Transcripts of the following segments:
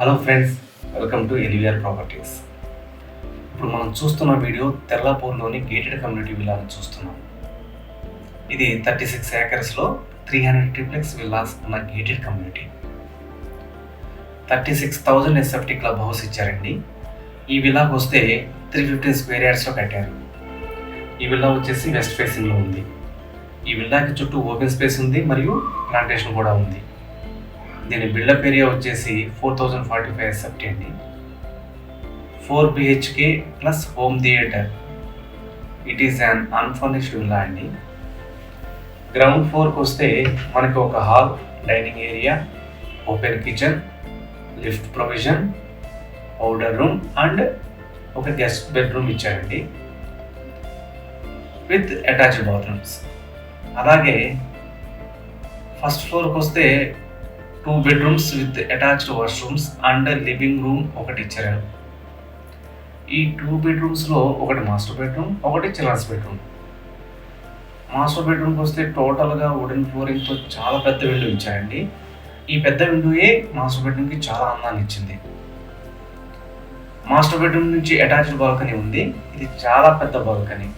Hello friends, welcome to LVR Properties. ఇప్పుడు మనం చూస్తున్న వీడియో తెల్లాపూర్లోని గేటెడ్ కమ్యూనిటీ విల్లాని చూస్తున్నాం. ఇది 36 ఏకర్స్లో 300 ట్రిప్లెక్స్ విల్లాస్ ఉన్న gated community. 36,000 SFT club house ఇచ్చారండి. ఈ విల్లాకు వస్తే 315 స్క్వేర్ యార్డ్స్లో కట్టారు. ఈ విల్లా వచ్చేసి వెస్ట్ ఫేసింగ్లో ఉంది. ఈ విల్లాకి చుట్టూ ఓపెన్ స్పేస్ ఉంది మరియు ప్లాంటేషన్ కూడా ఉంది. దీని బిల్డప్ ఏరియా వచ్చేసి 4045 ఎస్ఎఫ్టీ అండి. 4 BHK plus home theatre. It is an unfurnished villa అండి. గ్రౌండ్ ఫ్లోర్కి వస్తే మనకి ఒక hall, dining area, open kitchen, lift provision, powder room and ఒక గెస్ట్ బెడ్రూమ్ ఇచ్చారండి విత్ అటాచ్డ్ బాత్రూమ్స్. అలాగే ఫస్ట్ ఫ్లోర్కి వస్తే 2 bedrooms with attached washrooms and living room ఒకటి ఇచ్చారు. ఈ 2 బెడ్రూమ్స్లో ఒకటి మాస్టర్ బెడ్రూమ్, ఒకటి చిల్డ్రన్స్ బెడ్రూమ్. మాస్టర్ బెడ్రూమ్కి వస్తే టోటల్గా వుడెన్ ఫ్లోరింగ్తో చాలా పెద్ద విండో ఇచ్చారండి. ఈ పెద్ద విండోయే మాస్టర్ బెడ్రూమ్కి చాలా అందాన్ని ఇచ్చింది. మాస్టర్ బెడ్రూమ్ నుంచి అటాచ్డ్ బాల్కనీ ఉంది. ఇది చాలా పెద్ద బాల్కనీ.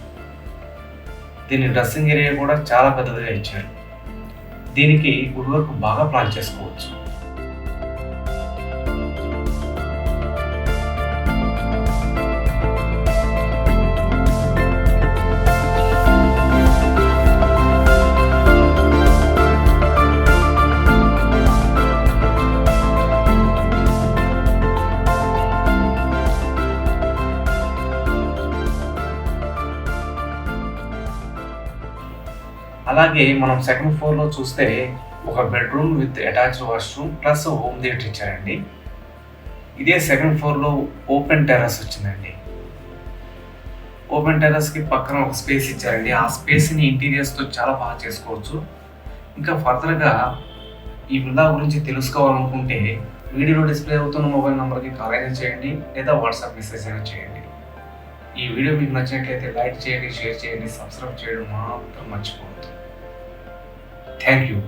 దీని డ్రెస్సింగ్ ఏరియా కూడా చాలా పెద్దదిగా ఇచ్చారు. దీనికి వుడ్ వర్క్ బాగా ప్లాన్ చేసుకోవచ్చు. అలాగే మనం సెకండ్ ఫ్లోర్లో చూస్తే ఒక bedroom with attached washroom plus home theatre ఇచ్చారండి. ఇదే సెకండ్ ఫ్లోర్లో ఓపెన్ టెర్రస్ వచ్చిందండి. ఓపెన్ టెర్రస్కి పక్కన ఒక స్పేస్ ఇచ్చారండి. ఆ స్పేస్ని ఇంటీరియర్స్తో చాలా బాగా చేసుకోవచ్చు. ఇంకా ఫర్దర్గా ఈ విల్లా గురించి తెలుసుకోవాలనుకుంటే వీడియోలో డిస్ప్లే అవుతున్న మొబైల్ నెంబర్కి కాల్ అయినా చేయండి లేదా వాట్సాప్ మెసేజ్ అయినా చేయండి. ఈ వీడియో మీకు నచ్చినట్లయితే లైక్ చేయండి, షేర్ చేయండి, సబ్స్క్రైబ్ చేయడం మాత్రం మర్చిపోవద్దు. Thank you.